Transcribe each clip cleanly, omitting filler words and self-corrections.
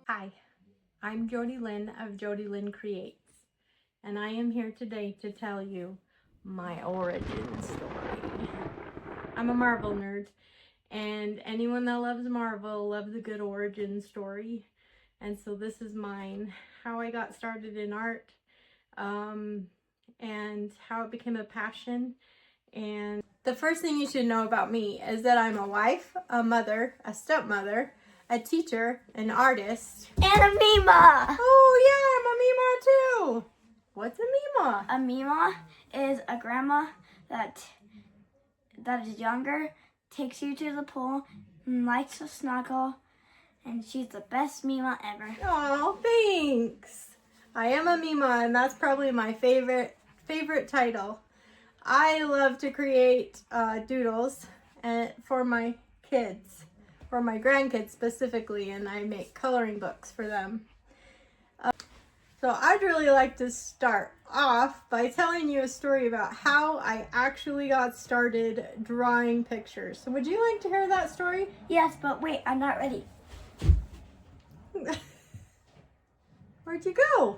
Hi, I'm Jodilyn of Jodilyn Creates, and I am here today to tell you my origin story. I'm a Marvel nerd, and anyone that loves Marvel loves a good origin story, and so this is mine. How I got started in art, and how it became a passion. And the first thing you should know about me is that I'm a wife, a mother, a stepmother, a teacher, an artist, and a Mima. Oh yeah, I'm a Mima too. What's a Mima? A Mima is a grandma that is younger, takes you to the pool, and likes to snuggle, and she's the best Mima ever. Oh, thanks. I am a Mima, and that's probably my favorite title. I love to create doodles for my kids, for my grandkids specifically, and I make coloring books for them. So I'd really like to start off by telling you a story about how I actually got started drawing pictures. So would you like to hear that story? Yes, but wait, I'm not ready. Where'd you go?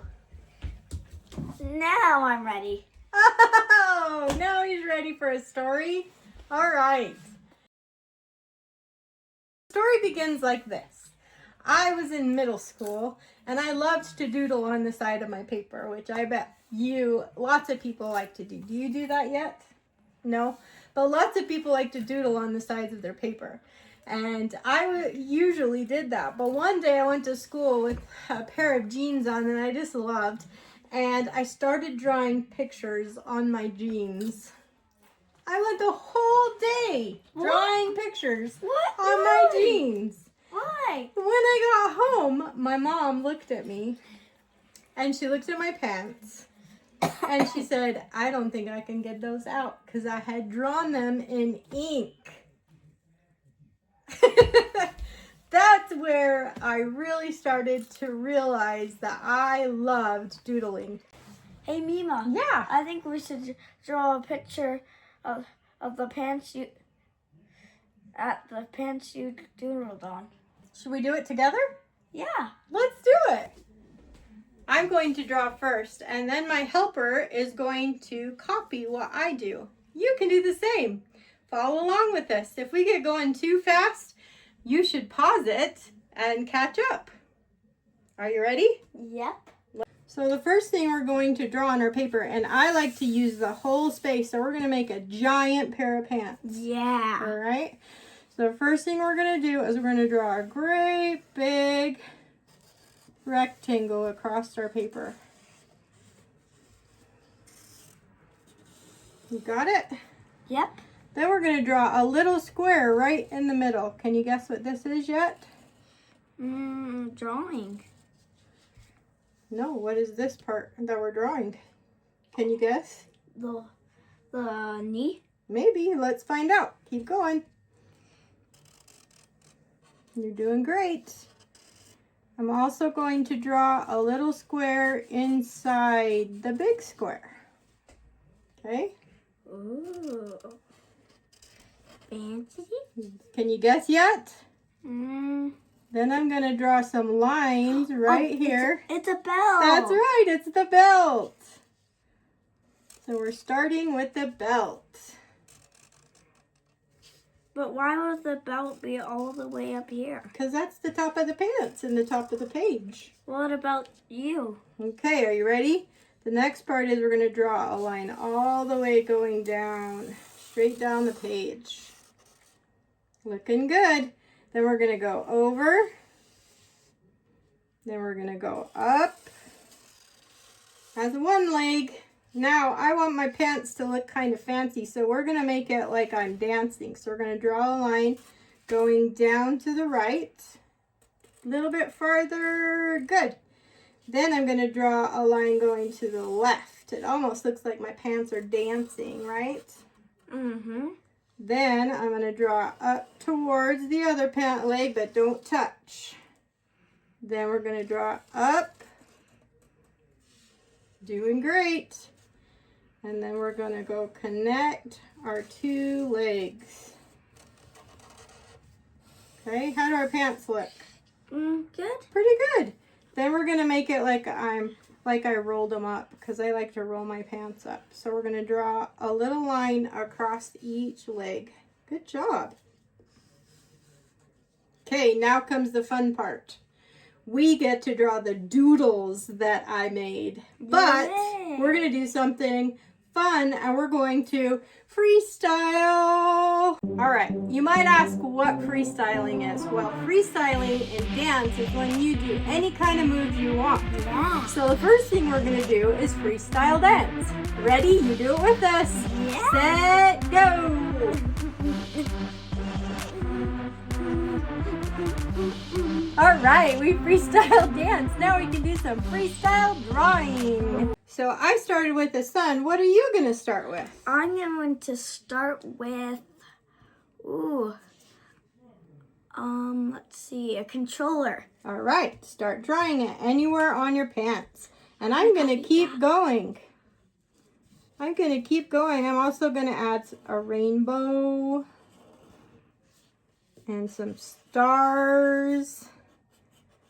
Now I'm ready. Oh, now he's ready for a story. All right. The story begins like this. I was in middle school and I loved to doodle on the side of my paper, which I bet lots of people like to do. Do you do that yet? No? But lots of people like to doodle on the sides of their paper. And I usually did that. But one day I went to school with a pair of jeans on that I just loved. And I started drawing pictures on my jeans. I went the whole day drawing pictures on my jeans. Why? When I got home, my mom looked at me and she looked at my pants and she said, I don't think I can get those out because I had drawn them in ink. That's where I really started to realize that I loved doodling. Hey Mima. Yeah. I think we should draw a picture of the pants you doodled on. Should we do it together? Yeah. Let's do it. I'm going to draw first, and then my helper is going to copy what I do. You can do the same. Follow along with this. If we get going too fast, you should pause it and catch up. Are you ready? Yep. So the first thing we're going to draw on our paper, and I like to use the whole space, so we're going to make a giant pair of pants. Yeah. All right? So the first thing we're going to do is we're going to draw a great big rectangle across our paper. You got it? Yep. Then we're going to draw a little square right in the middle. Can you guess what this is yet? Drawing. No, what is this part that we're drawing? Can you guess? The knee? Maybe. Let's find out. Keep going. You're doing great. I'm also going to draw a little square inside the big square. Okay? Ooh. Fancy? Can you guess yet? Then I'm going to draw some lines right here. It's a belt. That's right, it's the belt. So we're starting with the belt. But why would the belt be all the way up here? Because that's the top of the pants and the top of the page. What about you? Okay, are you ready? The next part is we're going to draw a line all the way going down, straight down the page. Looking good. Then we're going to go over. Then we're going to go up. That's one leg. Now I want my pants to look kind of fancy, so we're going to make it like I'm dancing. So we're going to draw a line going down to the right. A little bit farther. Good. Then I'm going to draw a line going to the left. It almost looks like my pants are dancing, right? Mm-hmm. Then I'm going to draw up towards the other pant leg, but don't touch. Then we're going to draw up. Doing great. And then we're going to go connect our two legs. Okay, how do our pants look? Good. Pretty good. Then we're gonna make it like I rolled them up because I like to roll my pants up. So we're gonna draw a little line across each leg. Good job. Okay, now comes the fun part. We get to draw the doodles that I made. But we're going to do something fun and we're going to freestyle. All right, you might ask what freestyling is. Well, freestyling in dance is when you do any kind of moves you want. Yeah. So the first thing we're going to do is freestyle dance. Ready? You do it with us. Yeah. Set, go. All right, we freestyle dance. Now we can do some freestyle drawing. So I started with the sun. What are you going to start with? I'm going to start with, let's see, a controller. All right, start drawing it anywhere on your pants. And I'm going to keep going. I'm also going to add a rainbow and some stars.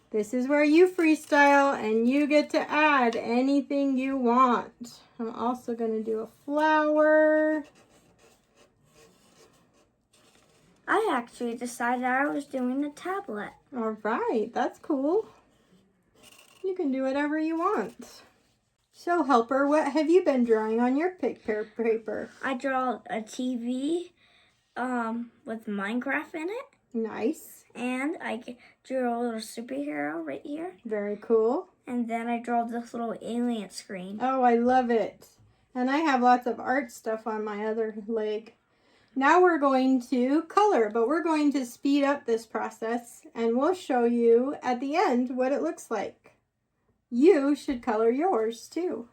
This is where you freestyle and you get to add anything you want. I'm also going to do a flower. I actually decided I was doing a tablet. All right, that's cool. You can do whatever you want. So, Helper, what have you been drawing on your paper? I draw a TV with Minecraft in it. Nice. And I drew a little superhero right here. Very cool. And then I draw this little alien screen. Oh, I love it. And I have lots of art stuff on my other leg. Now we're going to color, but we're going to speed up this process and we'll show you at the end what it looks like. You should color yours too.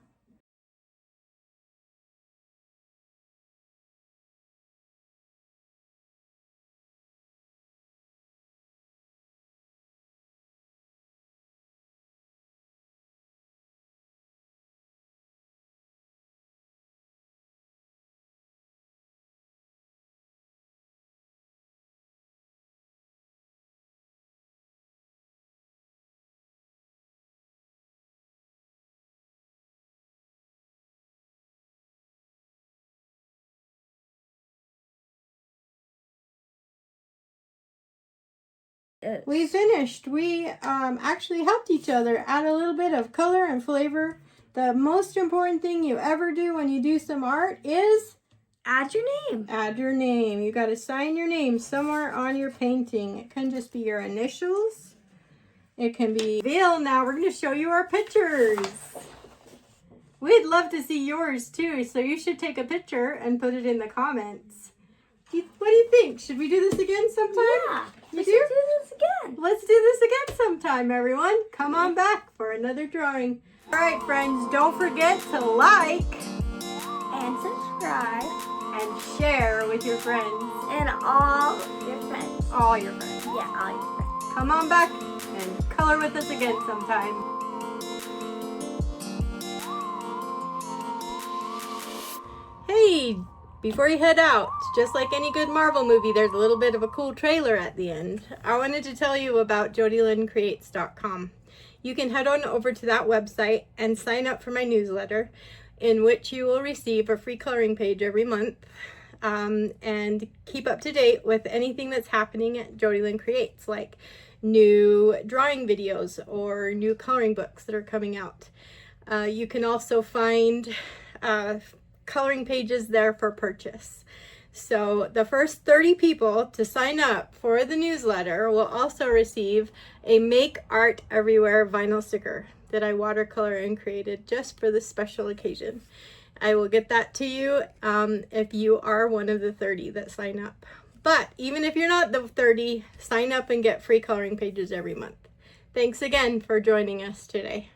We finished. We actually helped each other add a little bit of color and flavor. The most important thing you ever do when you do some art is Add your name. add your name. You got to sign your name somewhere on your painting. It can just be your initials. It can be Bill. Now we're going to show you our pictures. We'd love to see yours too, so you should take a picture and put it in the comments. What do you think? Should we do this again sometime? Yeah. You Let's do? do this again. Let's do this again sometime, everyone. Come on back for another drawing. All right, friends, don't forget to like And subscribe. and share with your friends. And all your friends. All your friends. Yeah, all your friends. Come on back and color with us again sometime. Hey, before you head out, just like any good Marvel movie, there's a little bit of a cool trailer at the end. I wanted to tell you about JodilynCreates.com. You can head on over to that website and sign up for my newsletter, in which you will receive a free coloring page every month, and keep up to date with anything that's happening at Jodilyn Creates, like new drawing videos or new coloring books that are coming out. You can also find coloring pages there for purchase. So the first 30 people to sign up for the newsletter will also receive a Make Art Everywhere vinyl sticker that I watercolor and created just for this special occasion. I will get that to you if you are one of the 30 that sign up. But even if you're not the 30, sign up and get free coloring pages every month. Thanks again for joining us today.